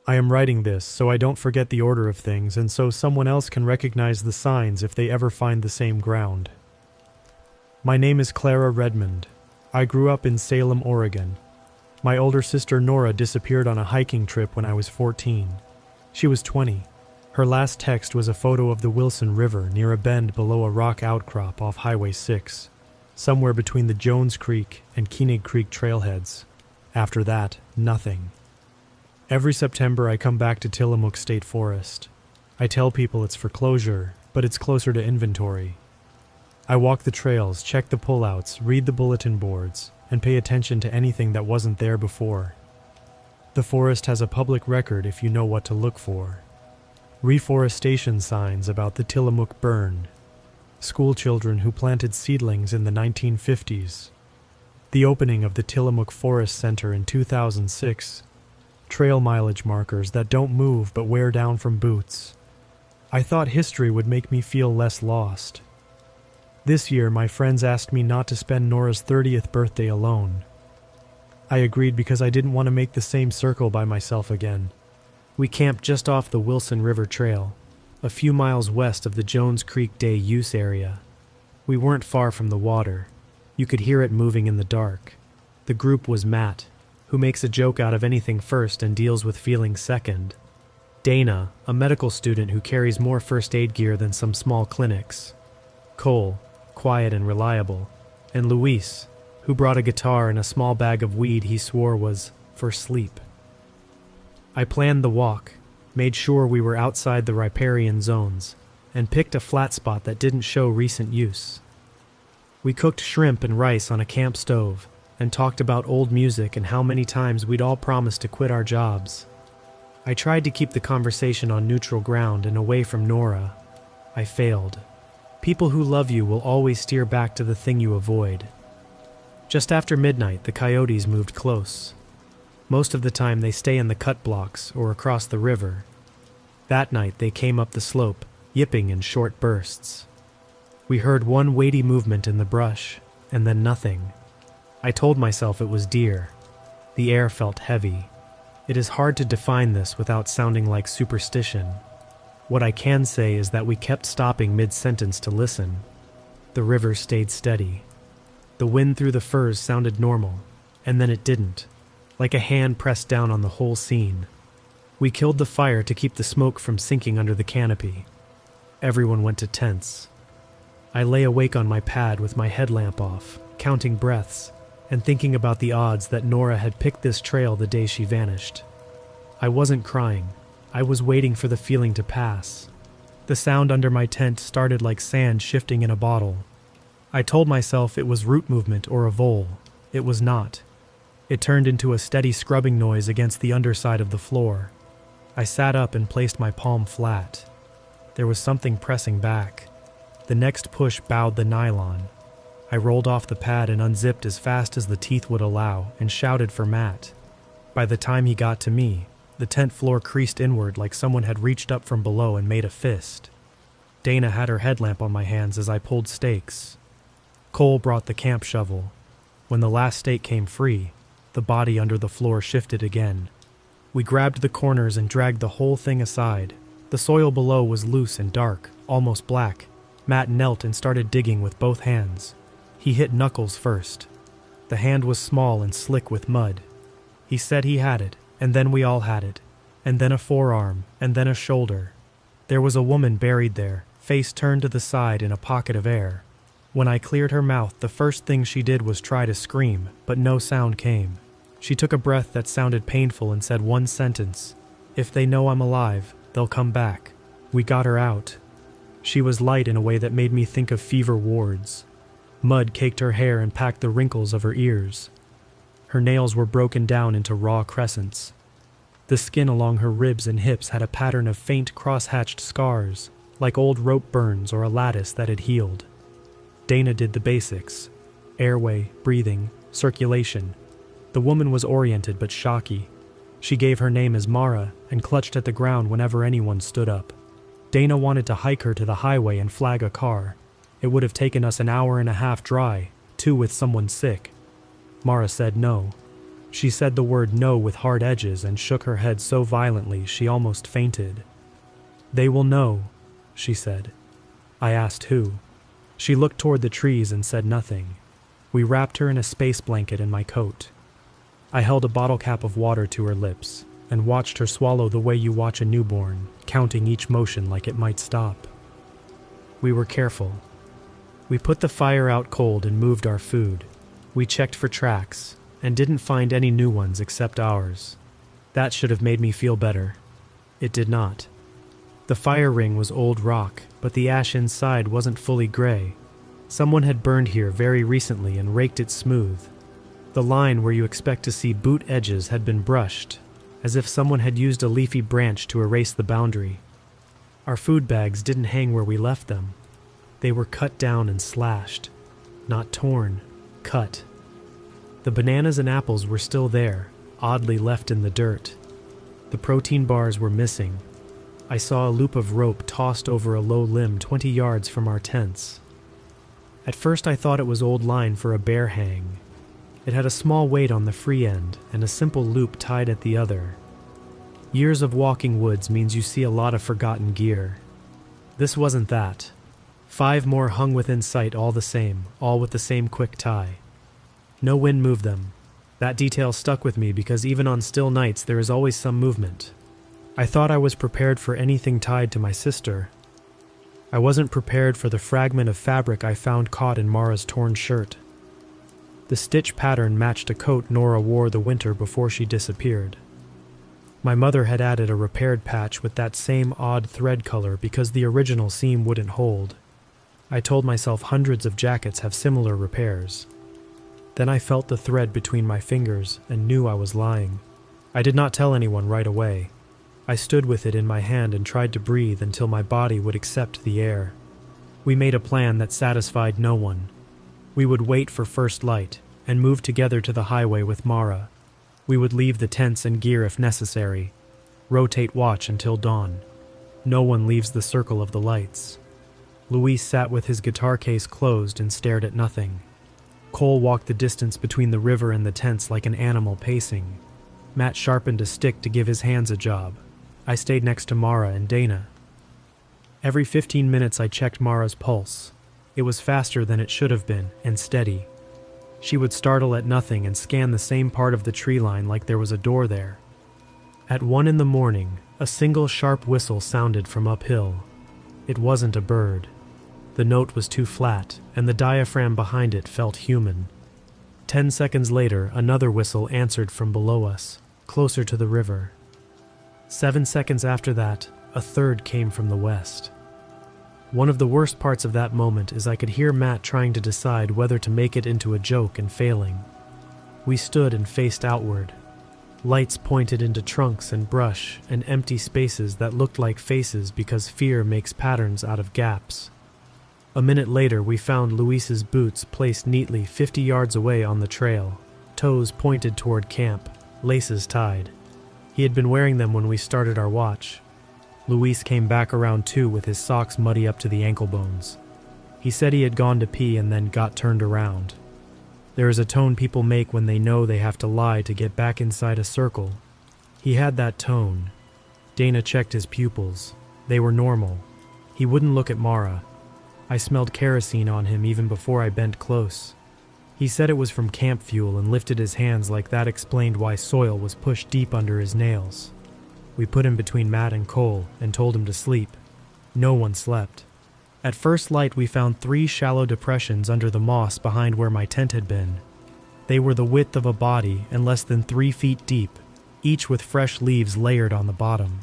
I am writing this so I don't forget the order of things and so someone else can recognize the signs if they ever find the same ground. My name is Clara Redmond. I grew up in Salem, Oregon. My older sister Nora disappeared on a hiking trip when I was 14. She was 20. Her last text was a photo of the Wilson River near a bend below a rock outcrop off Highway 6, somewhere between the Jones Creek and Koenig Creek trailheads. After that, nothing. Every September I come back to Tillamook State Forest. I tell people it's for closure, but it's closer to inventory. I walk the trails, check the pullouts, read the bulletin boards, and pay attention to anything that wasn't there before. The forest has a public record if you know what to look for. Reforestation signs about the Tillamook burn. School children who planted seedlings in the 1950s. The opening of the Tillamook Forest Center in 2006. Trail mileage markers that don't move but wear down from boots. I thought history would make me feel less lost. This year, my friends asked me not to spend Nora's 30th birthday alone. I agreed because I didn't want to make the same circle by myself again. We camped just off the Wilson River Trail, a few miles west of the Jones Creek Day use area. We weren't far from the water. You could hear it moving in the dark. The group was Matt, who makes a joke out of anything first and deals with feelings second. Dana, a medical student who carries more first aid gear than some small clinics. Cole, quiet and reliable. And Luis, who brought a guitar and a small bag of weed he swore was for sleep. I planned the walk, made sure we were outside the riparian zones, and picked a flat spot that didn't show recent use. We cooked shrimp and rice on a camp stove, and talked about old music and how many times we'd all promised to quit our jobs. I tried to keep the conversation on neutral ground and away from Nora. I failed. People who love you will always steer back to the thing you avoid. Just after midnight, the coyotes moved close. Most of the time they stay in the cut blocks or across the river. That night they came up the slope, yipping in short bursts. We heard one weighty movement in the brush, and then nothing. I told myself it was deer. The air felt heavy. It is hard to define this without sounding like superstition. What I can say is that we kept stopping mid-sentence to listen. The river stayed steady. The wind through the firs sounded normal, and then it didn't, like a hand pressed down on the whole scene. We killed the fire to keep the smoke from sinking under the canopy. Everyone went to tents. I lay awake on my pad with my headlamp off, counting breaths, and thinking about the odds that Nora had picked this trail the day she vanished. I wasn't crying. I was waiting for the feeling to pass. The sound under my tent started like sand shifting in a bottle. I told myself it was root movement or a vole. It was not. It turned into a steady scrubbing noise against the underside of the floor. I sat up and placed my palm flat. There was something pressing back. The next push bowed the nylon. I rolled off the pad and unzipped as fast as the teeth would allow and shouted for Matt. By the time he got to me, the tent floor creased inward like someone had reached up from below and made a fist. Dana had her headlamp on my hands as I pulled stakes. Cole brought the camp shovel. When the last stake came free, the body under the floor shifted again. We grabbed the corners and dragged the whole thing aside. The soil below was loose and dark, almost black. Matt knelt and started digging with both hands. He hit Knuckles first. The hand was small and slick with mud. He said he had it, and then we all had it, and then a forearm, and then a shoulder. There was a woman buried there, face turned to the side in a pocket of air. When I cleared her mouth, the first thing she did was try to scream, but no sound came. She took a breath that sounded painful and said one sentence, "If they know I'm alive, they'll come back." We got her out. She was light in a way that made me think of fever wards. Mud caked her hair and packed the wrinkles of her ears. Her nails were broken down into raw crescents. The skin along her ribs and hips had a pattern of faint cross-hatched scars, like old rope burns or a lattice that had healed. Dana did the basics: airway, breathing, circulation. The woman was oriented but shocky. She gave her name as Mara and clutched at the ground whenever anyone stood up. Dana wanted to hike her to the highway and flag a car. It would have taken us an hour and a half dry, 2 with someone sick. Mara said no. She said the word no with hard edges and shook her head so violently she almost fainted. "They will know," she said. I asked who. She looked toward the trees and said nothing. We wrapped her in a space blanket and my coat. I held a bottle cap of water to her lips and watched her swallow the way you watch a newborn, counting each motion like it might stop. We were careful. We put the fire out cold and moved our food. We checked for tracks and didn't find any new ones except ours. That should have made me feel better. It did not. The fire ring was old rock, but the ash inside wasn't fully gray. Someone had burned here very recently and raked it smooth. The line where you expect to see boot edges had been brushed, as if someone had used a leafy branch to erase the boundary. Our food bags didn't hang where we left them. They were cut down and slashed. Not torn, cut. The bananas and apples were still there, oddly left in the dirt. The protein bars were missing. I saw a loop of rope tossed over a low limb 20 yards from our tents. At first I thought it was old line for a bear hang. It had a small weight on the free end and a simple loop tied at the other. Years of walking woods means you see a lot of forgotten gear. This wasn't that. 5 more hung within sight all the same, all with the same quick tie. No wind moved them. That detail stuck with me because even on still nights there is always some movement. I thought I was prepared for anything tied to my sister. I wasn't prepared for the fragment of fabric I found caught in Mara's torn shirt. The stitch pattern matched a coat Nora wore the winter before she disappeared. My mother had added a repaired patch with that same odd thread color because the original seam wouldn't hold. I told myself hundreds of jackets have similar repairs. Then I felt the thread between my fingers and knew I was lying. I did not tell anyone right away. I stood with it in my hand and tried to breathe until my body would accept the air. We made a plan that satisfied no one. We would wait for first light and move together to the highway with Mara. We would leave the tents and gear if necessary. Rotate watch until dawn. No one leaves the circle of the lights. Luis sat with his guitar case closed and stared at nothing. Cole walked the distance between the river and the tents like an animal pacing. Matt sharpened a stick to give his hands a job. I stayed next to Mara and Dana. Every 15 minutes I checked Mara's pulse. It was faster than it should have been, and steady. She would startle at nothing and scan the same part of the tree line like there was a door there. At 1 in the morning, a single sharp whistle sounded from uphill. It wasn't a bird. The note was too flat, and the diaphragm behind it felt human. 10 seconds later, another whistle answered from below us, closer to the river. 7 seconds after that, a third came from the west. One of the worst parts of that moment is I could hear Matt trying to decide whether to make it into a joke and failing. We stood and faced outward. Lights pointed into trunks and brush and empty spaces that looked like faces because fear makes patterns out of gaps. A minute later, we found Luis's boots placed neatly 50 yards away on the trail, toes pointed toward camp, laces tied. He had been wearing them when we started our watch. Luis came back around 2 with his socks muddy up to the ankle bones. He said he had gone to pee and then got turned around. There is a tone people make when they know they have to lie to get back inside a circle. He had that tone. Dana checked his pupils. They were normal. He wouldn't look at Mara. I smelled kerosene on him even before I bent close. He said it was from camp fuel and lifted his hands like that explained why soil was pushed deep under his nails. We put him between Matt and Cole and told him to sleep. No one slept. At first light we found 3 shallow depressions under the moss behind where my tent had been. They were the width of a body and less than 3 feet deep, each with fresh leaves layered on the bottom.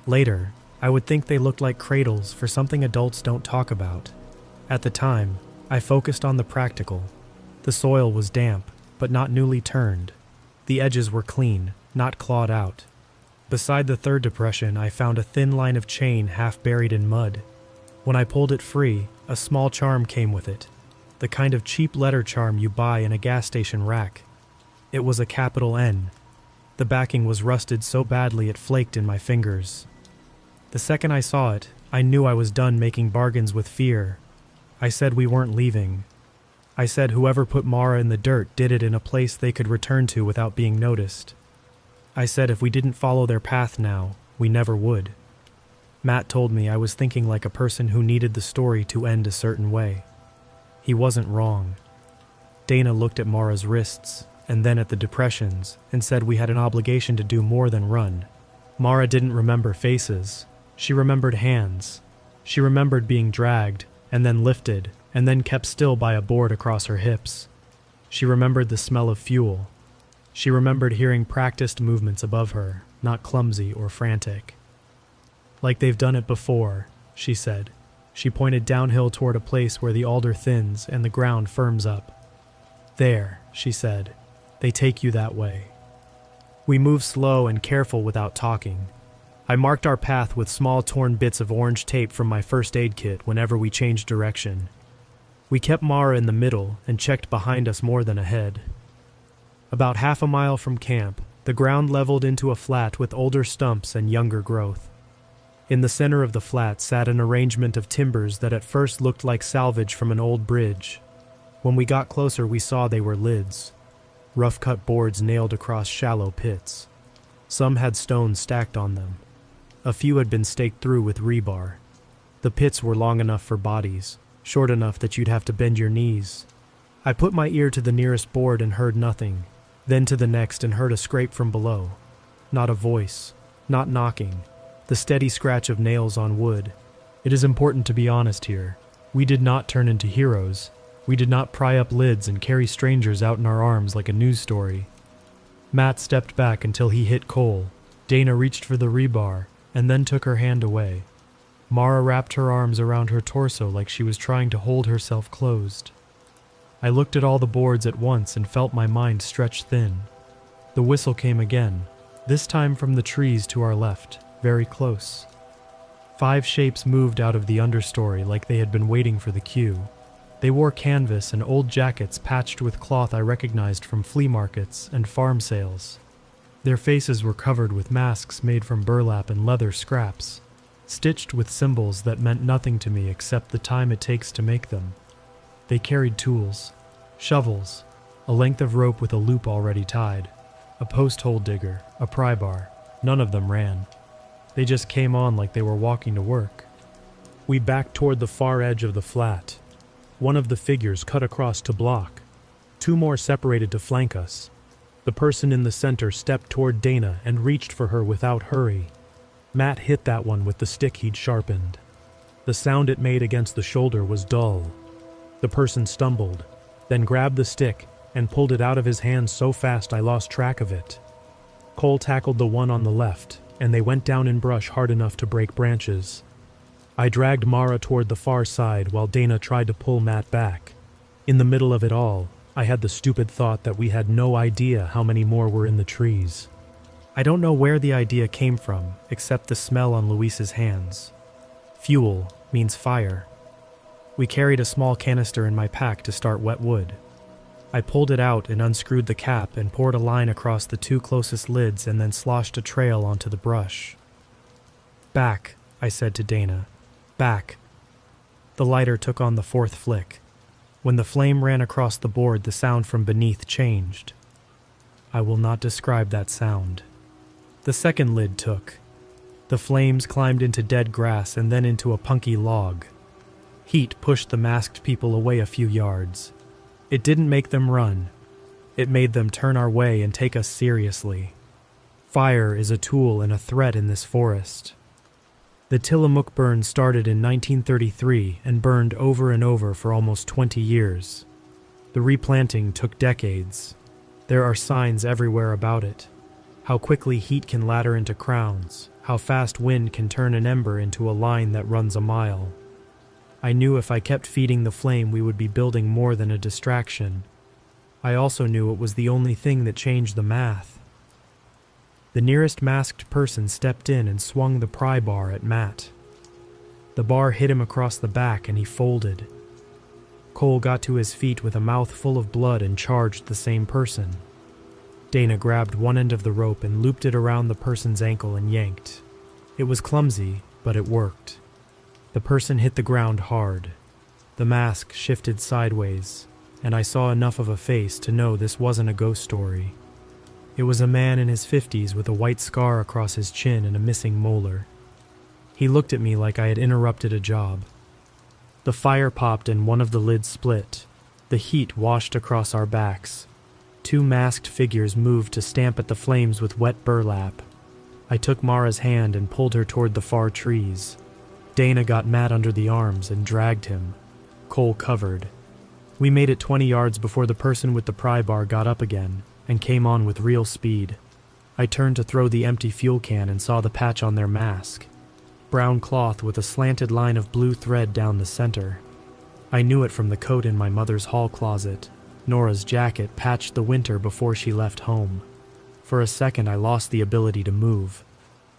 Later, I would think they looked like cradles for something adults don't talk about. At the time, I focused on the practical. The soil was damp, but not newly turned. The edges were clean, not clawed out. Beside the 3rd depression, I found a thin line of chain half buried in mud. When I pulled it free, a small charm came with it, the kind of cheap letter charm you buy in a gas station rack. It was a capital N. The backing was rusted so badly it flaked in my fingers. The second I saw it, I knew I was done making bargains with fear. I said we weren't leaving. I said whoever put Mara in the dirt did it in a place they could return to without being noticed. I said if we didn't follow their path now, we never would. Matt told me I was thinking like a person who needed the story to end a certain way. He wasn't wrong. Dana looked at Mara's wrists, and then at the depressions, and said we had an obligation to do more than run. Mara didn't remember faces. She remembered hands. She remembered being dragged, and then lifted, and then kept still by a board across her hips. She remembered the smell of fuel. She remembered hearing practiced movements above her, not clumsy or frantic. Like they've done it before, she said. She pointed downhill toward a place where the alder thins and the ground firms up. There, she said. They take you that way. We moved slow and careful without talking. I marked our path with small torn bits of orange tape from my first aid kit whenever we changed direction. We kept Mara in the middle and checked behind us more than ahead. About half a mile from camp, the ground leveled into a flat with older stumps and younger growth. In the center of the flat sat an arrangement of timbers that at first looked like salvage from an old bridge. When we got closer, we saw they were lids. Rough-cut boards nailed across shallow pits. Some had stones stacked on them. A few had been staked through with rebar. The pits were long enough for bodies, short enough that you'd have to bend your knees. I put my ear to the nearest board and heard nothing, then to the next and heard a scrape from below. Not a voice, not knocking, the steady scratch of nails on wood. It is important to be honest here. We did not turn into heroes. We did not pry up lids and carry strangers out in our arms like a news story. Matt stepped back until he hit Cole. Dana reached for the rebar and then took her hand away. Mara wrapped her arms around her torso like she was trying to hold herself closed. I looked at all the boards at once and felt my mind stretch thin. The whistle came again, this time from the trees to our left, very close. 5 shapes moved out of the understory like they had been waiting for the cue. They wore canvas and old jackets patched with cloth I recognized from flea markets and farm sales. Their faces were covered with masks made from burlap and leather scraps, stitched with symbols that meant nothing to me except the time it takes to make them. They carried tools, shovels, a length of rope with a loop already tied, a post hole digger, a pry bar. None of them ran. They just came on like they were walking to work. We backed toward the far edge of the flat. One of the figures cut across to block. 2 more separated to flank us. The person in the center stepped toward Dana and reached for her without hurry. Matt hit that one with the stick he'd sharpened. The sound it made against the shoulder was dull. The person stumbled, then grabbed the stick and pulled it out of his hands so fast I lost track of it. Cole tackled the one on the left, and they went down in brush hard enough to break branches. I dragged Mara toward the far side while Dana tried to pull Matt back. In the middle of it all, I had the stupid thought that we had no idea how many more were in the trees. I don't know where the idea came from, except the smell on Luis's hands. Fuel means fire. We carried a small canister in my pack to start wet wood. I pulled it out and unscrewed the cap and poured a line across the 2 closest lids and then sloshed a trail onto the brush. "Back," I said to Dana. "Back." The lighter took on the 4th flick. When the flame ran across the board, the sound from beneath changed. I will not describe that sound. The 2nd lid took. The flames climbed into dead grass and then into a punky log. Heat pushed the masked people away a few yards. It didn't make them run. It made them turn our way and take us seriously. Fire is a tool and a threat in this forest. The Tillamook burn started in 1933 and burned over and over for almost 20 years. The replanting took decades. There are signs everywhere about it. How quickly heat can ladder into crowns, how fast wind can turn an ember into a line that runs a mile. I knew if I kept feeding the flame we would be building more than a distraction. I also knew it was the only thing that changed the math. The nearest masked person stepped in and swung the pry bar at Matt. The bar hit him across the back and he folded. Cole got to his feet with a mouth full of blood and charged the same person. Dana grabbed one end of the rope and looped it around the person's ankle and yanked. It was clumsy, but it worked. The person hit the ground hard. The mask shifted sideways. and I saw enough of a face to know this wasn't a ghost story. It was a man in his 50s with a white scar across his chin and a missing molar. He looked at me like I had interrupted a job. The fire popped and one of the lids split. The heat washed across our backs. Two masked figures moved to stamp at the flames with wet burlap. I took Mara's hand and pulled her toward the far trees. Dana got Matt under the arms and dragged him. Cole covered. We made it 20 yards before the person with the pry bar got up again and came on with real speed. I turned to throw the empty fuel can and saw the patch on their mask. Brown cloth with a slanted line of blue thread down the center. I knew it from the coat in my mother's hall closet. Nora's jacket patched the winter before she left home. For a second I lost the ability to move.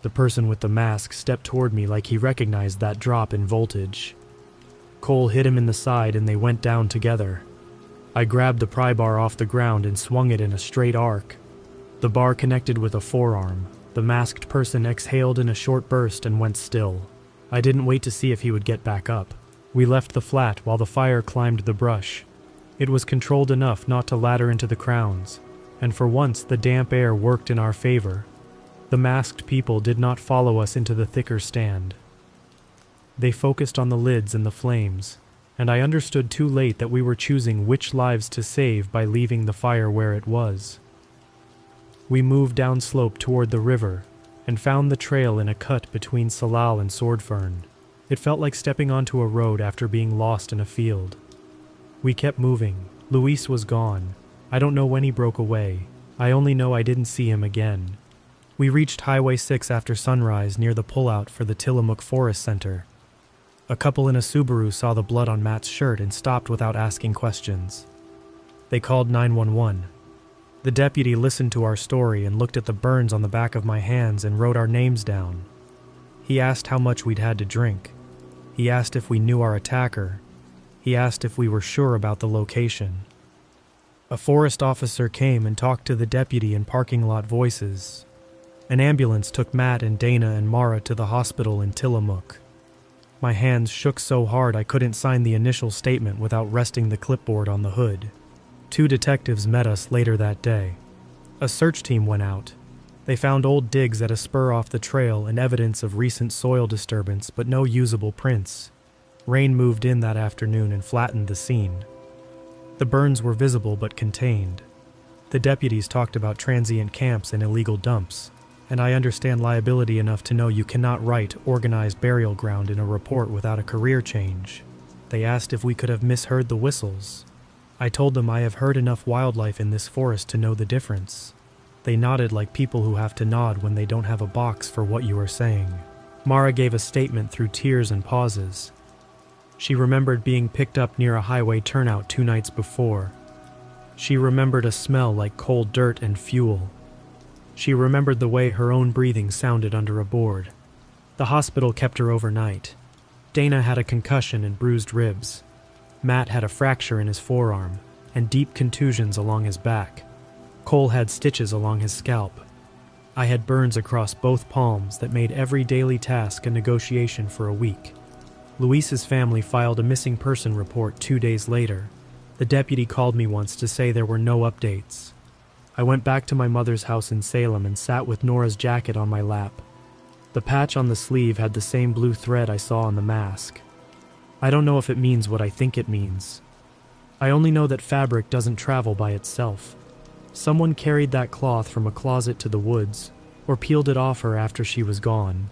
The person with the mask stepped toward me like he recognized that drop in voltage. Cole hit him in the side and they went down together. I grabbed the pry bar off the ground and swung it in a straight arc. The bar connected with a forearm. The masked person exhaled in a short burst and went still. I didn't wait to see if he would get back up. We left the flat while the fire climbed the brush. It was controlled enough not to ladder into the crowns, and for once the damp air worked in our favor. The masked people did not follow us into the thicker stand. They focused on the lids and the flames, and I understood too late that we were choosing which lives to save by leaving the fire where it was. We moved downslope toward the river and found the trail in a cut between Salal and Swordfern. It felt like stepping onto a road after being lost in a field. We kept moving. Luis was gone. I don't know when he broke away. I only know I didn't see him again. We reached Highway 6 after sunrise near the pullout for the Tillamook Forest Center. A couple in a Subaru saw the blood on Matt's shirt and stopped without asking questions. They called 911. The deputy listened to our story and looked at the burns on the back of my hands and wrote our names down. He asked how much we'd had to drink. He asked if we knew our attacker. He asked if we were sure about the location. A forest officer came and talked to the deputy in parking lot voices. An ambulance took Matt and Dana and Mara to the hospital in Tillamook. My hands shook so hard I couldn't sign the initial statement without resting the clipboard on the hood. 2 detectives met us later that day. A search team went out. They found old digs at a spur off the trail and evidence of recent soil disturbance, but no usable prints. Rain moved in that afternoon and flattened the scene. The burns were visible but contained. The deputies talked about transient camps and illegal dumps, and I understand liability enough to know you cannot write organized burial ground in a report without a career change. They asked if we could have misheard the whistles. I told them I have heard enough wildlife in this forest to know the difference. They nodded like people who have to nod when they don't have a box for what you are saying. Mara gave a statement through tears and pauses. She remembered being picked up near a highway turnout 2 nights before. She remembered a smell like cold dirt and fuel. She remembered the way her own breathing sounded under a board. The hospital kept her overnight. Dana had a concussion and bruised ribs. Matt had a fracture in his forearm and deep contusions along his back. Cole had stitches along his scalp. I had burns across both palms that made every daily task a negotiation for a week. Luis's family filed a missing person report 2 days later. The deputy called me once to say there were no updates. I went back to my mother's house in Salem and sat with Nora's jacket on my lap. The patch on the sleeve had the same blue thread I saw on the mask. I don't know if it means what I think it means. I only know that fabric doesn't travel by itself. Someone carried that cloth from a closet to the woods, or peeled it off her after she was gone.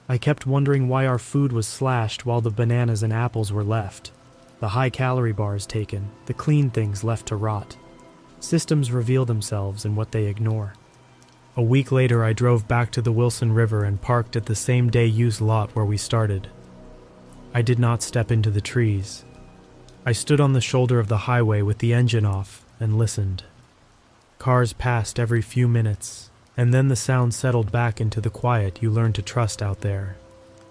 I kept wondering why our food was slashed while the bananas and apples were left. The high-calorie bars taken, the clean things left to rot. Systems reveal themselves in what they ignore. A week later, I drove back to the Wilson River and parked at the same day-use lot where we started. I did not step into the trees. I stood on the shoulder of the highway with the engine off and listened. Cars passed every few minutes, and then the sound settled back into the quiet you learn to trust out there.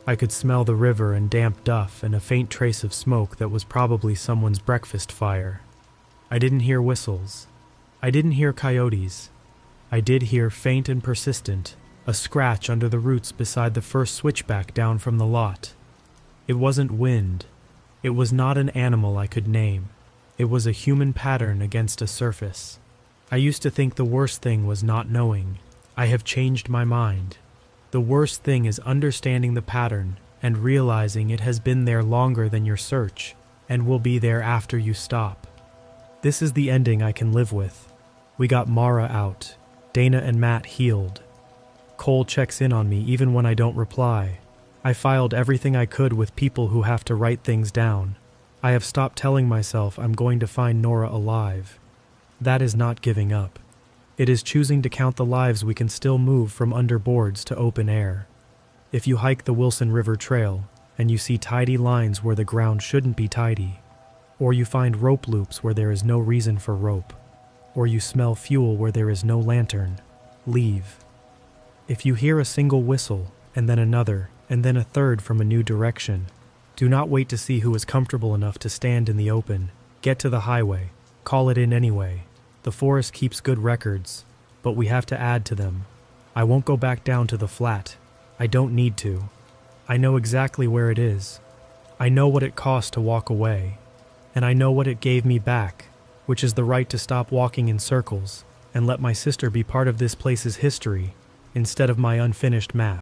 I could smell the river and damp duff and a faint trace of smoke that was probably someone's breakfast fire. I didn't hear whistles. I didn't hear coyotes. I did hear, faint and persistent, a scratch under the roots beside the first switchback down from the lot. It wasn't wind. It was not an animal I could name. It was a human pattern against a surface. I used to think the worst thing was not knowing. I have changed my mind. The worst thing is understanding the pattern and realizing it has been there longer than your search and will be there after you stop. This is the ending I can live with. We got Mara out. Dana and Matt healed. Cole checks in on me even when I don't reply. I filed everything I could with people who have to write things down. I have stopped telling myself I'm going to find Nora alive. That is not giving up. It is choosing to count the lives we can still move from under boards to open air. If you hike the Wilson River Trail and you see tidy lines where the ground shouldn't be tidy, or you find rope loops where there is no reason for rope, or you smell fuel where there is no lantern, leave. If you hear a single whistle, and then another, and then a third from a new direction, do not wait to see who is comfortable enough to stand in the open. Get to the highway. Call it in anyway. The forest keeps good records, but we have to add to them. I won't go back down to the flat. I don't need to. I know exactly where it is. I know what it cost to walk away, and I know what it gave me back, which is the right to stop walking in circles and let my sister be part of this place's history instead of my unfinished map.